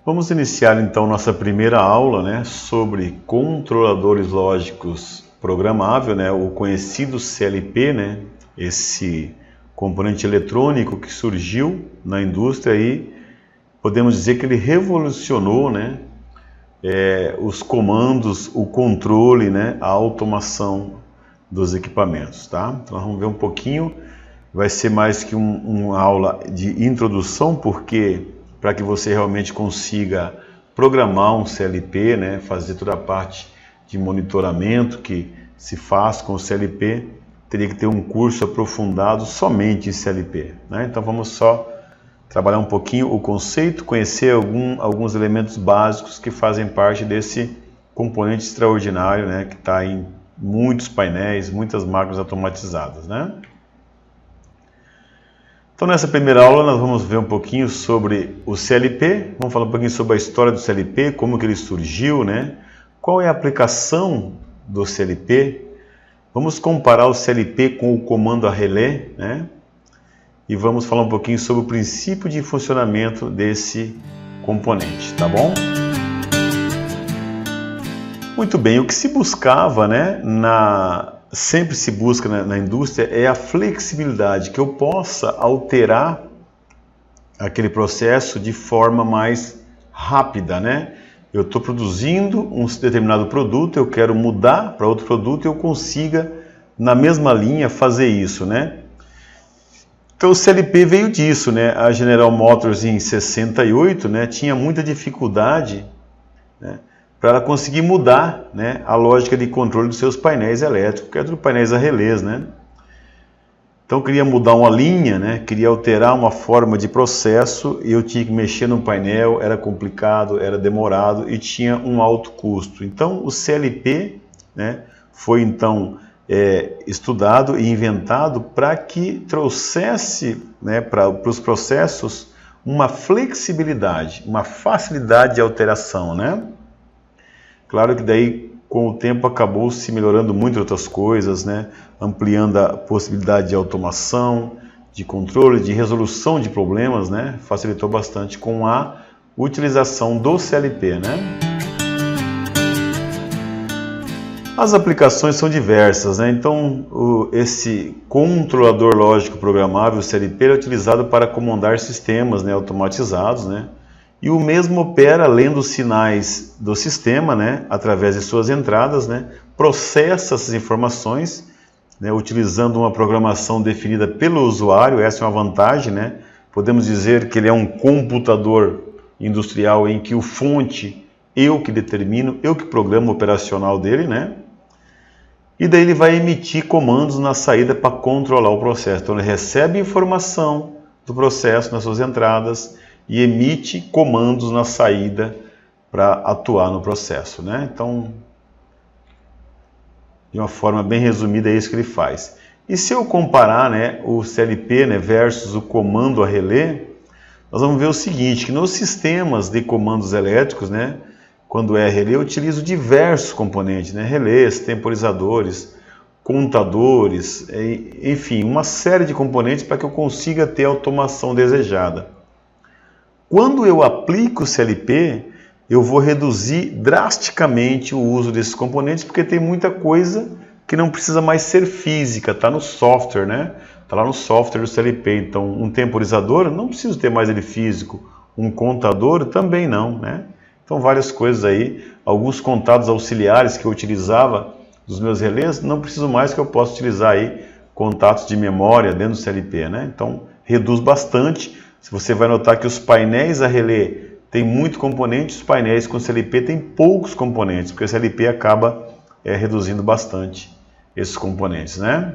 Vamos iniciar então nossa primeira aula, né, sobre controladores lógicos programável, né, o conhecido CLP, né, esse componente eletrônico que surgiu na indústria e podemos dizer que ele revolucionou, né, os comandos, o controle, né, a automação dos equipamentos, tá? Então vamos ver um pouquinho, vai ser mais que uma aula de introdução, porque para que você realmente consiga programar um CLP, né, fazer toda a parte de monitoramento que se faz com o CLP, teria que ter um curso aprofundado somente em CLP, né? Então vamos só trabalhar um pouquinho o conceito, conhecer alguns elementos básicos que fazem parte desse componente extraordinário, né, que está em muitos painéis, muitas máquinas automatizadas, né? Então nessa primeira aula nós vamos ver um pouquinho sobre o CLP, vamos falar um pouquinho sobre a história do CLP, como que ele surgiu, né? Qual é a aplicação do CLP, vamos comparar o CLP com o comando a relé, né? E vamos falar um pouquinho sobre o princípio de funcionamento desse componente, tá bom? Muito bem, o que se buscava, né, sempre se busca na indústria é a flexibilidade, que eu possa alterar aquele processo de forma mais rápida, né? Eu estou produzindo um determinado produto, eu quero mudar para outro produto e eu consiga, na mesma linha, fazer isso, né? Então o CLP veio disso, né? A General Motors em 68, né, tinha muita dificuldade, né, para ela conseguir mudar, né, a lógica de controle dos seus painéis elétricos, que é tudo painéis a relés, né? Então eu queria mudar uma linha, né, queria alterar uma forma de processo e eu tinha que mexer no painel, era complicado, era demorado e tinha um alto custo. Então o CLP, né, foi então estudado e inventado para que trouxesse, né, para os processos uma flexibilidade, uma facilidade de alteração, né? Claro que daí com o tempo acabou se melhorando muito outras coisas, né? Ampliando a possibilidade de automação, de controle, de resolução de problemas, né? Facilitou bastante com a utilização do CLP, né? As aplicações são diversas, né? Então esse controlador lógico programável, o CLP, é utilizado para comandar sistemas, né, automatizados, né? E o mesmo opera lendo os sinais do sistema, né, através de suas entradas, né, processa essas informações, né, utilizando uma programação definida pelo usuário. Essa é uma vantagem, né? Podemos dizer que ele é um computador industrial em que o fonte eu que determino, eu que programo o operacional dele, né? E daí ele vai emitir comandos na saída para controlar o processo. Então ele recebe informação do processo nas suas entradas e emite comandos na saída para atuar no processo, né? Então, de uma forma bem resumida, é isso que ele faz. E se eu comparar, né, o CLP, né, versus o comando a relé, nós vamos ver o seguinte, que nos sistemas de comandos elétricos, né, quando é relé, eu utilizo diversos componentes, né, relés, temporizadores, contadores, enfim, uma série de componentes para que eu consiga ter a automação desejada. Quando eu aplico o CLP, eu vou reduzir drasticamente o uso desses componentes, porque tem muita coisa que não precisa mais ser física, está no software, né? Está lá no software do CLP. Então, um temporizador, não preciso ter mais ele físico. Um contador, também não, né? Então, várias coisas aí. Alguns contados auxiliares que eu utilizava dos meus relés, não preciso mais, que eu posso utilizar aí contatos de memória dentro do CLP, né? Então, reduz bastante. Se você vai notar que os painéis a relé têm muito componente, os painéis com CLP têm poucos componentes, porque o CLP acaba reduzindo bastante esses componentes, né?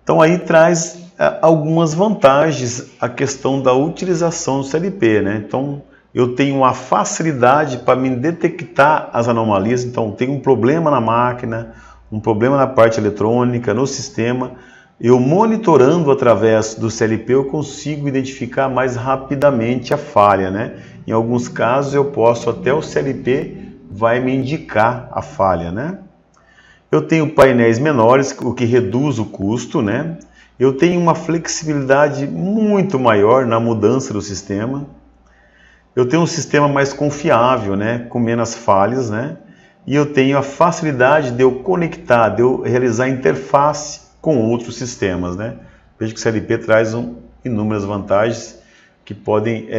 Então aí traz algumas vantagens a questão da utilização do CLP, né? Então eu tenho uma facilidade para me detectar as anomalias. Então tem um problema na máquina, um problema na parte eletrônica, no sistema. Eu monitorando através do CLP, eu consigo identificar mais rapidamente a falha, né? Em alguns casos eu posso, até o CLP vai me indicar a falha, né? Eu tenho painéis menores, o que reduz o custo, né? Eu tenho uma flexibilidade muito maior na mudança do sistema. eu tenho um sistema mais confiável, né, com menos falhas, né, e eu tenho a facilidade de eu conectar, de eu realizar interface com outros sistemas, né. Vejo que o CLP traz inúmeras vantagens que podem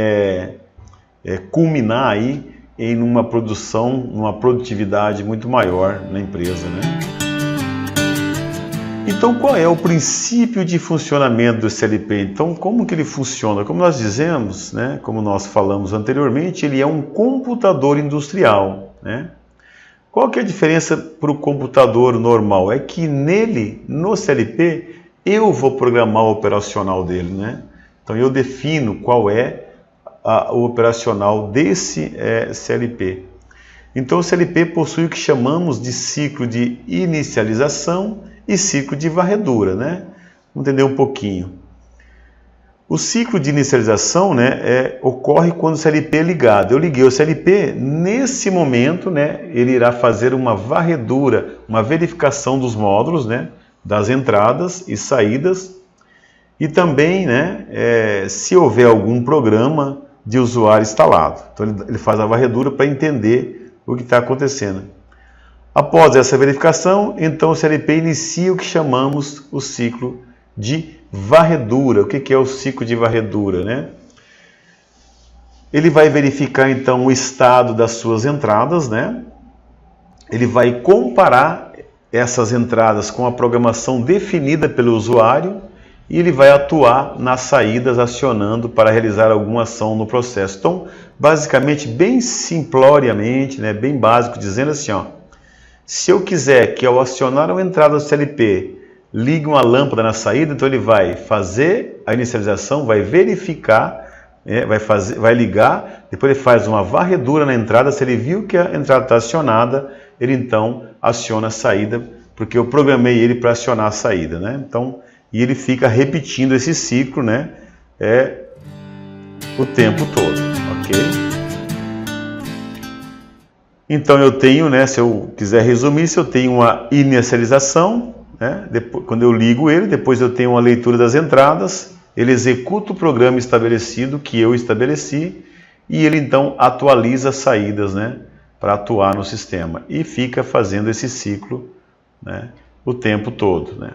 culminar aí em uma produção, numa produtividade muito maior na empresa, né. Então, qual é o princípio de funcionamento do CLP? Então, como que ele funciona? Como nós dizemos, né, como nós falamos anteriormente, ele é um computador industrial, né? Qual que é a diferença para o computador normal? É que nele, no CLP, eu vou programar o operacional dele, né? Então, eu defino qual é o operacional desse CLP. Então, o CLP possui o que chamamos de ciclo de inicialização e ciclo de varredura, né? Vamos entender um pouquinho. O ciclo de inicialização, né, ocorre quando o CLP é ligado. Eu liguei o CLP, nesse momento, né, ele irá fazer uma varredura, uma verificação dos módulos, né, das entradas e saídas, e também, né, se houver algum programa de usuário instalado. Então ele faz a varredura para entender o que está acontecendo. Após essa verificação, então o CLP inicia o que chamamos o ciclo de varredura. O que é o ciclo de varredura, né? Ele vai verificar então o estado das suas entradas, né? Ele vai comparar essas entradas com a programação definida pelo usuário e ele vai atuar nas saídas acionando para realizar alguma ação no processo. Então, basicamente, bem simploriamente, né, bem básico, dizendo assim, ó, se eu quiser que ao acionar uma entrada do CLP ligue uma lâmpada na saída, então ele vai fazer a inicialização, vai verificar, vai ligar, depois ele faz uma varredura na entrada, se ele viu que a entrada está acionada, ele então aciona a saída, porque eu programei ele para acionar a saída, né? Então, e ele fica repetindo esse ciclo, né, o tempo todo, ok? Então eu tenho, né, se eu quiser resumir, se eu tenho uma inicialização, né, quando eu ligo ele, depois eu tenho uma leitura das entradas, ele executa o programa estabelecido que eu estabeleci e ele então atualiza as saídas, né, para atuar no sistema e fica fazendo esse ciclo, né, o tempo todo, né.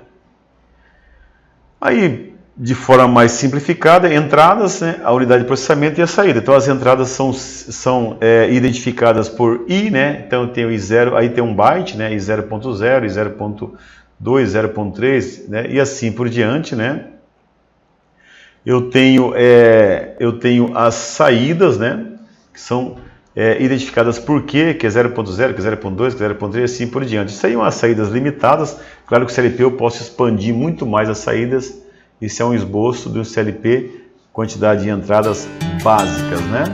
Aí, de forma mais simplificada, entradas, né, a unidade de processamento e a saída. Então, as entradas são identificadas por I, né? Então, eu tenho I0, aí tem um byte, né? I0.0, I0.2, I0.3, né? E assim por diante, né? Eu tenho as saídas, né? Que são identificadas por Q, que é 0.0, que é 0.2, que é 0.3, e assim por diante. Isso aí são as saídas limitadas. Claro que o CLP eu posso expandir muito mais as saídas. Isso é um esboço do CLP, quantidade de entradas básicas, né?